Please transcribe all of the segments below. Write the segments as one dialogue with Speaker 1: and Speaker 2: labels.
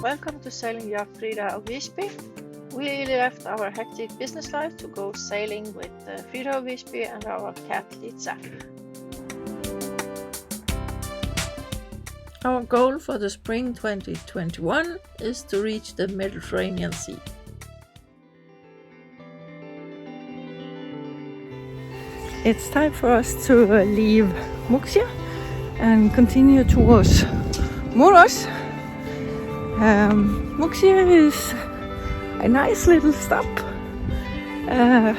Speaker 1: Welcome to Sailing Frida og Visby. We left our hectic business life to go sailing with Frida og Visby and our cat Lisa. Our goal for the spring 2021 is to reach the Mediterranean Sea. It's time for us to leave Muxia and continue towards Muros. Muxia is a nice little stop,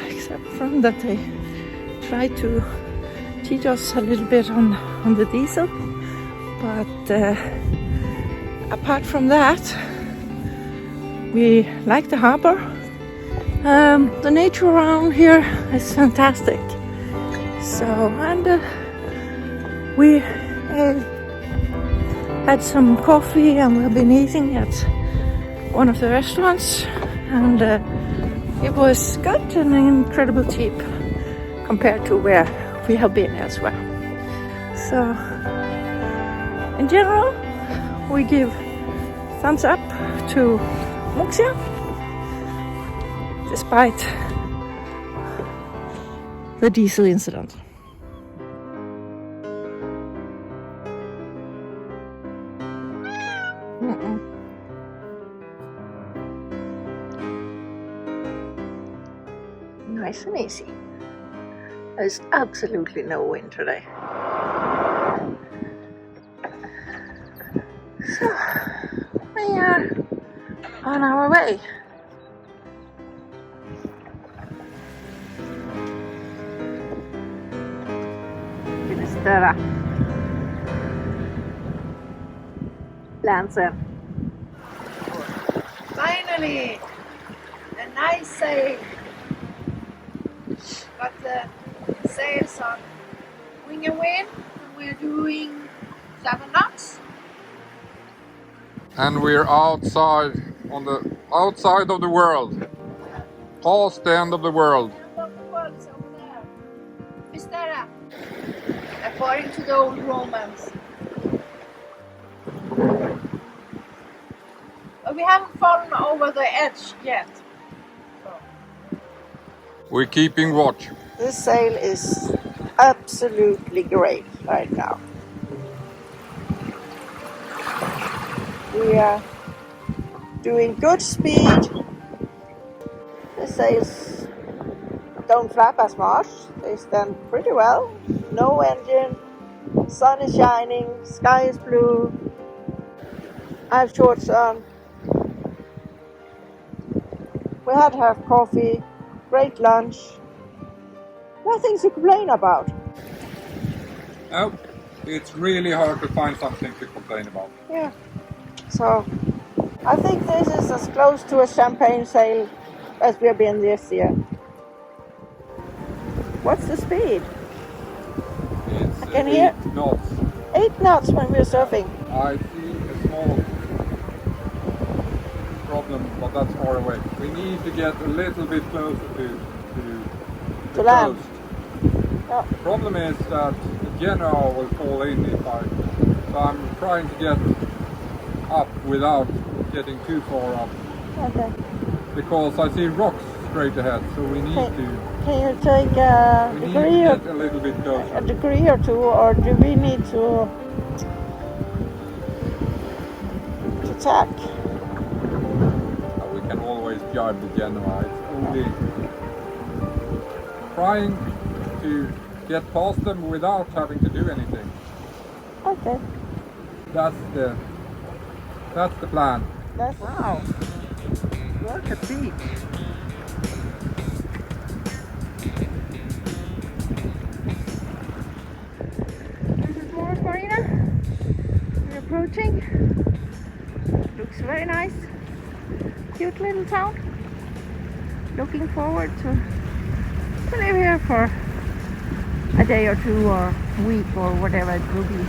Speaker 1: except from that they try to teach us a little bit on the diesel. But apart from that, we like the harbor. The nature around here is fantastic. So, and we had some coffee and we've been eating at one of the restaurants, and it was good and incredibly cheap compared to where we have been elsewhere. So in general, we give thumbs up to Muxia despite the diesel incident. Nice and easy. There's absolutely no wind today. So we are on our way. Finisterra. Lancer. Finally! A nice sail. Got the sails on wing and wind, and we're doing 7 knots.
Speaker 2: And we're outside on the outside of the world, past the end of the world.
Speaker 1: The end of the world is over there. Finisterra. According to the old Romans. But we haven't fallen over the edge yet.
Speaker 2: We're keeping watch.
Speaker 1: This sail is absolutely great right now. We are doing good speed. The sails don't flap as much. They stand pretty well. No engine. Sun is shining. Sky is blue. I have shorts on. We had to have coffee. Great lunch. Nothing to complain about.
Speaker 2: Oh, it's really hard to find something to complain about.
Speaker 1: Yeah. So I think this is as close to a champagne sail as we have been this year. What's the speed?
Speaker 2: It's
Speaker 1: I can hear
Speaker 2: 8 knots.
Speaker 1: 8 knots when we're surfing.
Speaker 2: I see a small problem, but that's far away. We need to get a little bit closer to
Speaker 1: land.
Speaker 2: coast.
Speaker 1: Oh.
Speaker 2: The problem is that the Genoa will fall in if so I'm trying to get up without getting too far up.
Speaker 1: Okay.
Speaker 2: Because I see rocks straight ahead, so we need to.
Speaker 1: Can you take a
Speaker 2: We need
Speaker 1: degree
Speaker 2: to
Speaker 1: or
Speaker 2: get a little bit closer.
Speaker 1: a degree or two, or do we need to tack?
Speaker 2: We can always jibe the Genoa. It's only trying to get past them without having to do anything.
Speaker 1: Okay.
Speaker 2: That's the plan.
Speaker 1: That's wow. What a beach. This is Muros Marina. We're approaching. Looks very nice. Cute little town. Looking forward to live here for a day or two or a week or whatever it will be.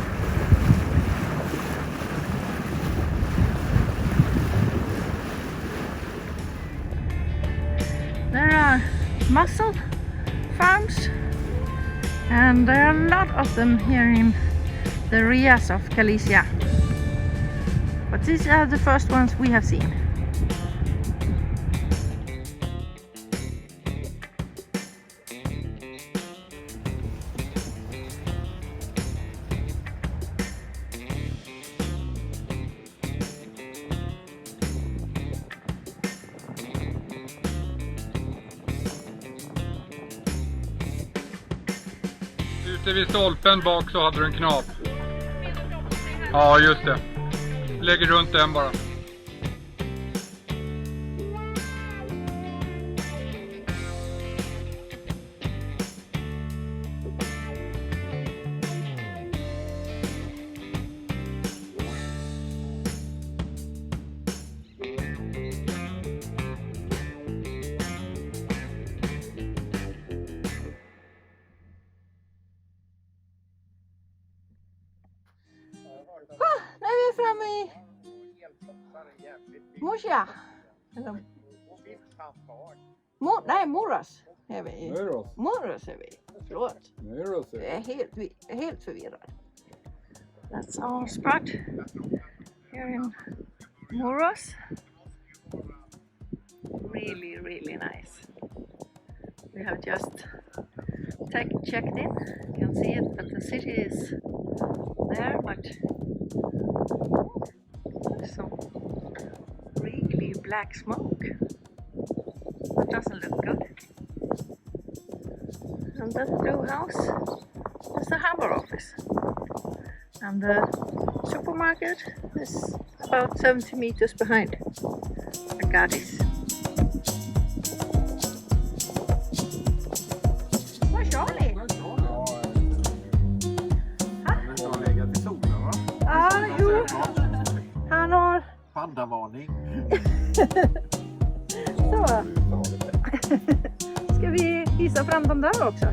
Speaker 1: There are mussel farms, and there are a lot of them here in the Rias of Galicia. But these are the first ones we have seen.
Speaker 2: Ute vid stolpen bak så hade du en knap. Ja, just det. Lägger runt den bara.
Speaker 1: Nu är vi framme i Musha. Eller nej, Muros är vi i. Muros är vi. Förlåt. Jag är helt förvirrad. That's our spot here in Muros. Really, really nice. We have just checked in. You can see it, but the city is there, but there's some really black smoke. That doesn't look good. And that blue house is the harbor office. And the supermarket is about 70 meters behind Agadis. Vad Charlie? Ja, jo. Han har...
Speaker 3: Pandavarning.
Speaker 1: Så. Ska vi hissa fram dem där också?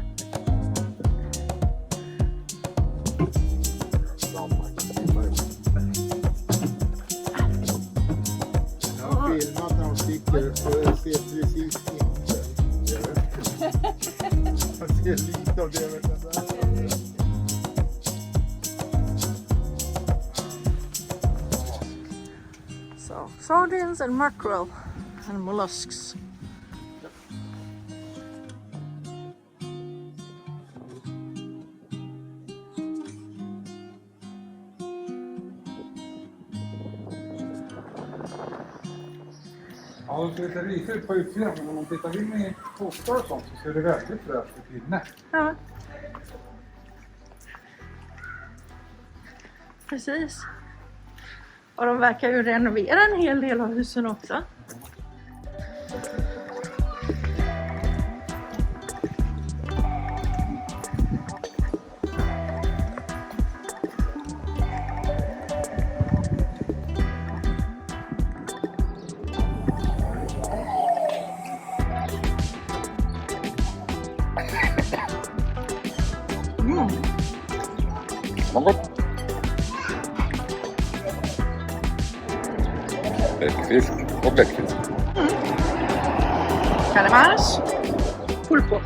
Speaker 3: Jag har filmat när de sticker och jag ser precis inte. Jag ser lite av det.
Speaker 1: So, sardines and mackerel and mollusks.
Speaker 2: Ja, det ser lite risigt ut på utsidan, men om man tittar in i portar och sånt så ser det väldigt fräscht ut inne.
Speaker 1: Ja. Precis. Och de verkar ju renovera en hel del av husen också.
Speaker 4: Bläckfisk och bläckfisk.
Speaker 1: Calamars, pulpo.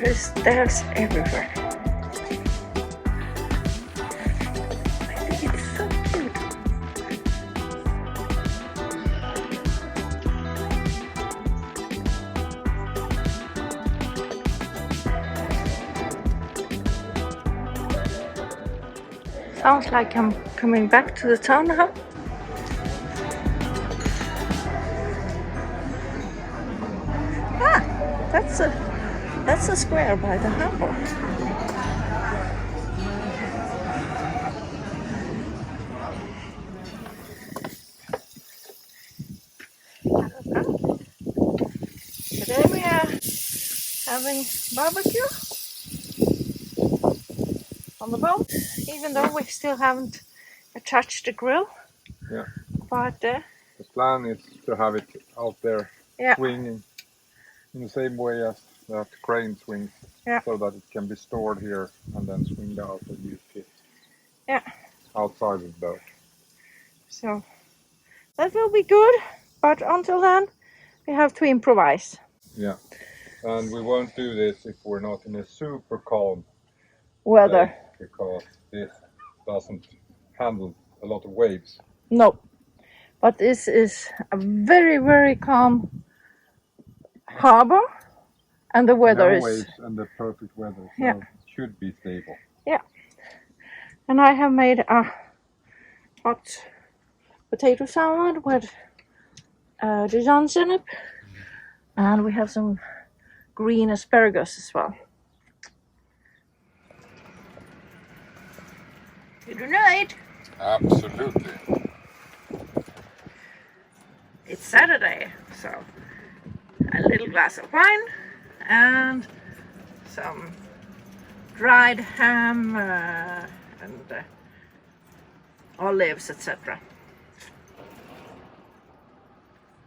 Speaker 1: There's stairs everywhere. I think it's so cute. Sounds like I'm coming back to the town now. Ah, that's a square by the harbor. having barbecue on the boat, even though we still haven't attached the grill.
Speaker 2: Yeah.
Speaker 1: But
Speaker 2: The plan is to have it out there
Speaker 1: yeah,
Speaker 2: swinging in the same way as that crane swings,
Speaker 1: Yeah.
Speaker 2: so that it can be stored here and then swinged out and used it
Speaker 1: yeah.
Speaker 2: outside of the boat.
Speaker 1: So that will be good. But until then, we have to improvise.
Speaker 2: Yeah. And we won't do this if we're not in a super calm
Speaker 1: Weather.
Speaker 2: day, because this doesn't handle a lot of waves.
Speaker 1: No. But this is a very, very calm harbor, and the weather
Speaker 2: No
Speaker 1: is.
Speaker 2: waves and the perfect weather, so
Speaker 1: Yeah.
Speaker 2: it should be stable.
Speaker 1: Yeah. And I have made a hot potato salad with Dijon syrup, and we have some green asparagus as well. Good night.
Speaker 4: Absolutely.
Speaker 1: It's Saturday, so a little glass of wine and some dried ham and olives, etc.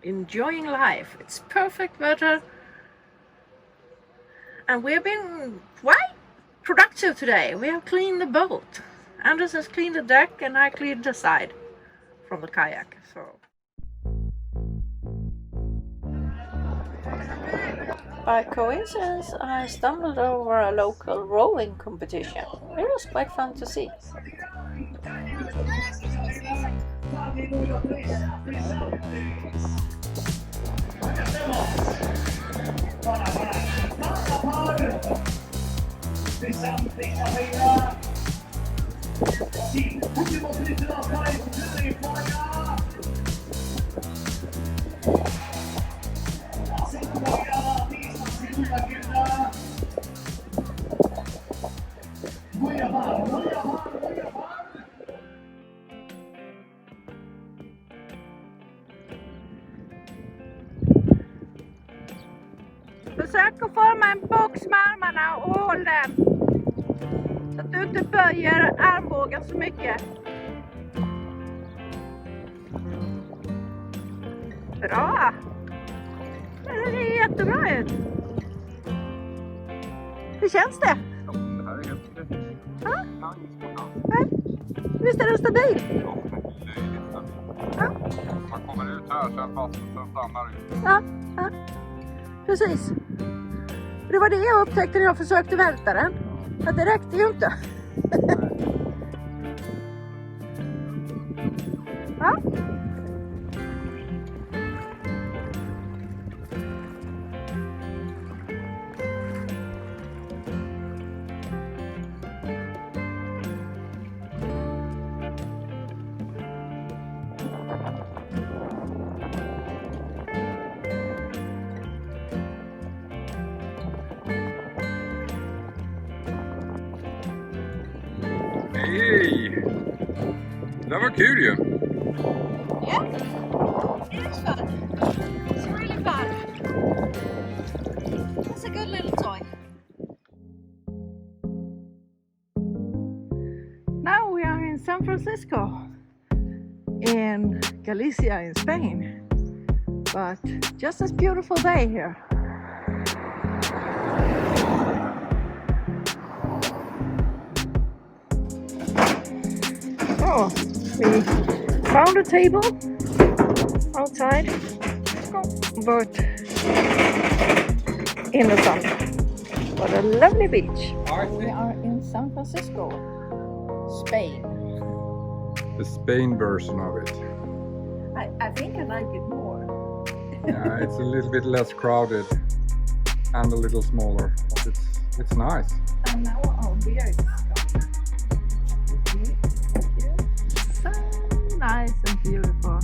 Speaker 1: Enjoying life. It's perfect weather, and we've been quite productive today. We have cleaned the boat. Anders has cleaned the deck, and I cleaned the side from the kayak. So. By coincidence, I stumbled over a local rowing competition. It was quite fun to see. Försök att forma en box med armarna och håll den. Så att du inte böjer armbågen så mycket. Bra! Det ser jättebra ut. Hur känns det?
Speaker 2: Det här är helt rätt.
Speaker 1: Ja? Visst är det stabil? Ja.
Speaker 2: Man kommer ut här, sen stannar det.
Speaker 1: Ja, ja. Precis. Det var det jag upptäckte när jag försökte välta den. Att det räckte ju inte. Ja.
Speaker 2: Hej! Det var kul ju.
Speaker 1: Yeah, it is fun. It's really fun. It's a good little toy. Now we are in San Francisco, in Galicia in Spain. But just as beautiful day here. Oh, we found a table outside, but in the sun. What a lovely beach. We are in San Francisco, Spain.
Speaker 2: The Spain version of it.
Speaker 1: I think I like it more.
Speaker 2: Yeah, it's a little bit less crowded and a little smaller, but it's nice.
Speaker 1: And now our beer is gone. So nice and beautiful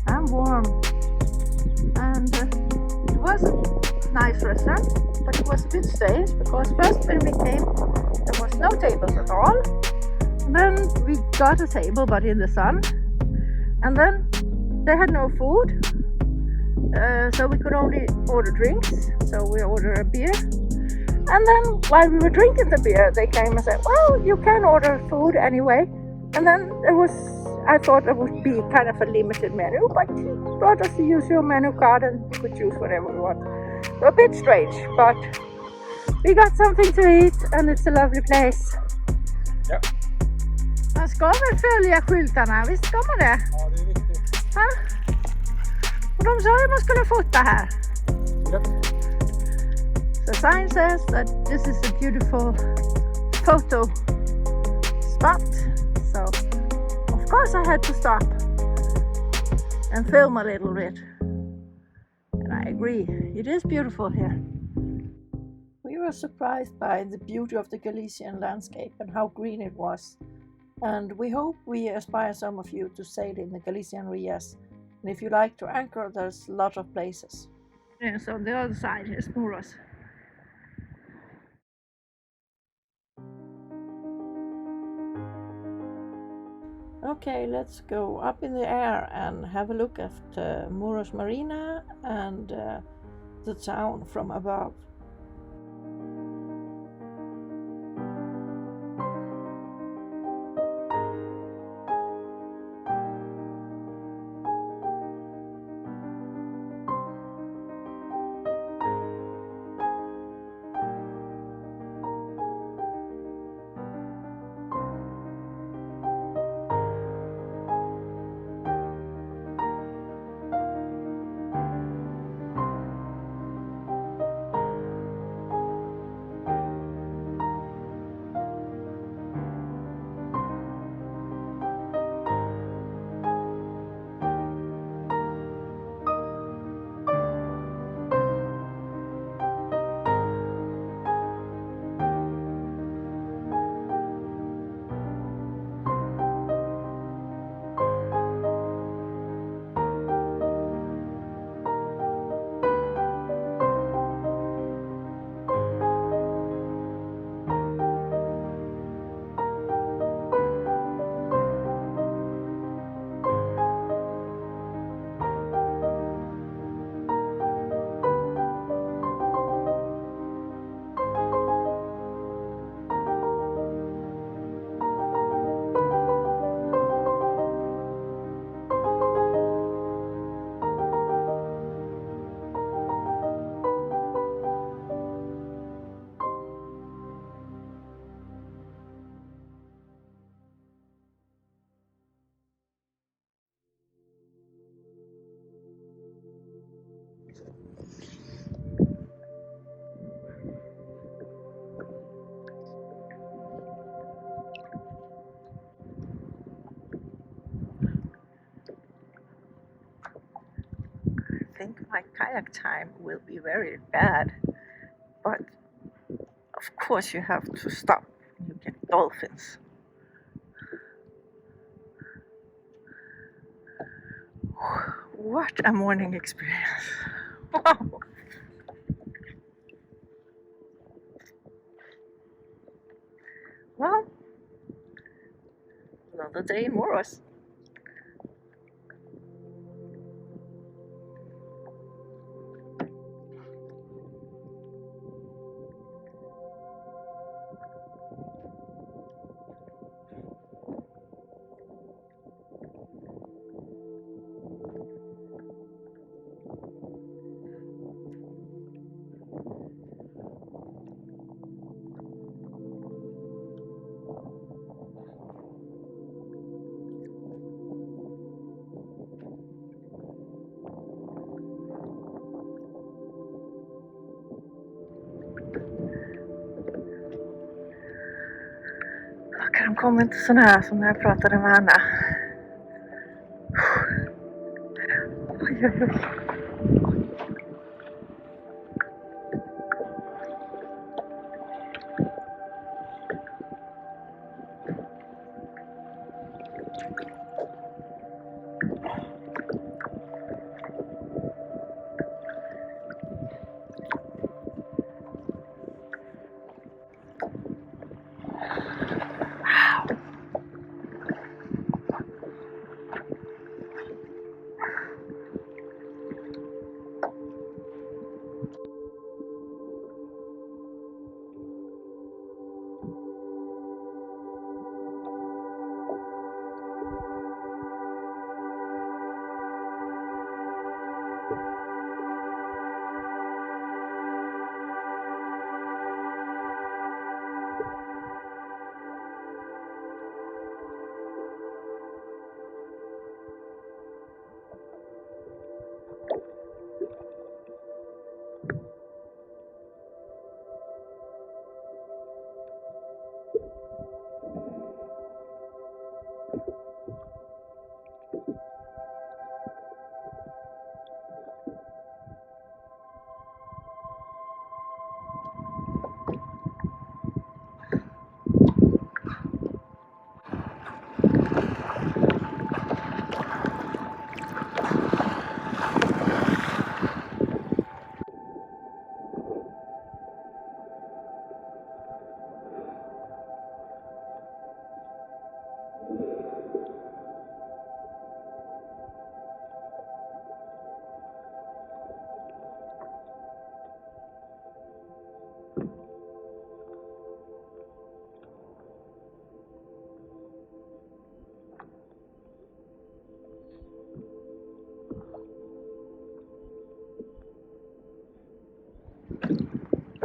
Speaker 1: and warm, and it was a nice restaurant, but it was a bit strange because first when we came there was no tables at all, and then we got a table but in the sun, and then they had no food, So we could only order drinks. So we ordered a beer. And then while we were drinking the beer, they came and said, well, you can order food anyway. And then I thought it would be kind of a limited menu, but he brought us to use your menu card and we could choose whatever we want. So a bit strange, but we got something to eat and it's a lovely place.
Speaker 2: Ja.
Speaker 1: Man ska väl följa skyltarna, visst ska man det?
Speaker 2: Ja, det är viktigt.
Speaker 1: Ha? Och de sa att man skulle fota här.
Speaker 2: Japp.
Speaker 1: The sign says that this is a beautiful photo spot. So, of course I had to stop and film a little bit. And I agree, it is beautiful here. We were surprised by the beauty of the Galician landscape and how green it was. And we hope we inspire some of you to sail in the Galician Rias. And if you like to anchor, there's a lot of places. And so on the other side is Muros. Okay, let's go up in the air and have a look at Muros Marina and the town from above. I think my kayak time will be very bad, but of course you have to stop. You get dolphins. What a morning experience. Wow. Well, another day in Muros. De kom inte så nära som när jag pratade med Anna. Oj, oj, oj.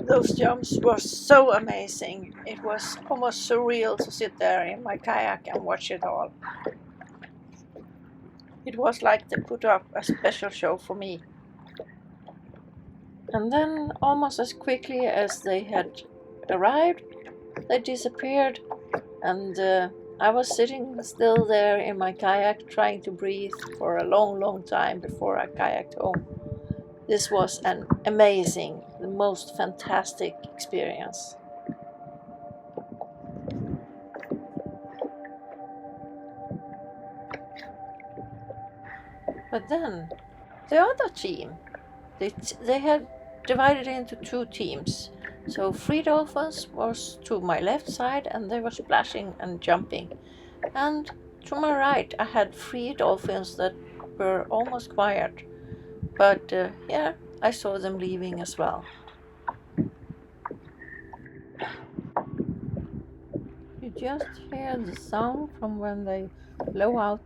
Speaker 1: Those jumps were so amazing. It was almost surreal to sit there in my kayak and watch it all. It was like they put up a special show for me. And then, almost as quickly as they had arrived, they disappeared, and I was sitting still there in my kayak trying to breathe for a long, long time before I kayaked home. This was an amazing, the most fantastic experience. But then, the other team, they had divided into two teams. So Free Dolphins was to my left side and they were splashing and jumping. And to my right I had Free Dolphins that were almost quiet. But yeah, I saw them leaving as well. You just hear the sound from when they blow out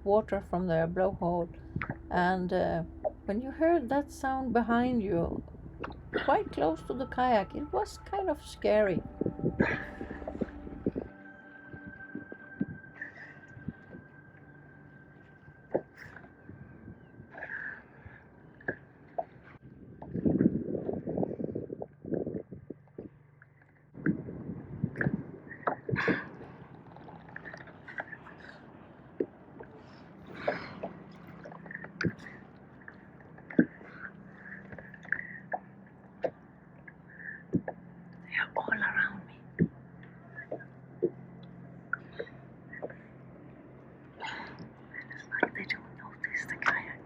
Speaker 1: water from their blowhole. And when you heard that sound behind you, quite close to the kayak, it was kind of scary. They're all around me. It's like they don't notice the kayak.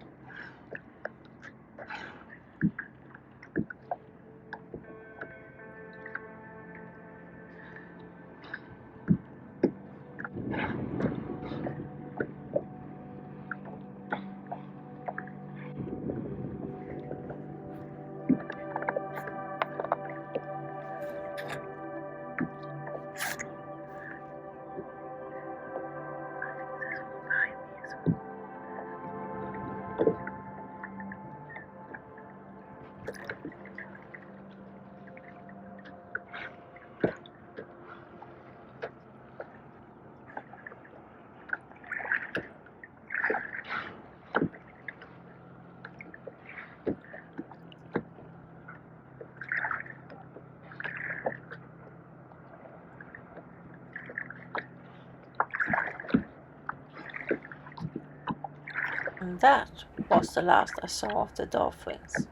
Speaker 1: And that was the last I saw of the dolphins.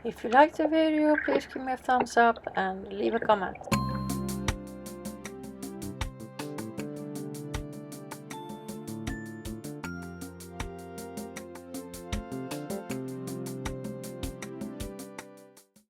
Speaker 1: If you liked the video, please give me a thumbs up and leave a comment.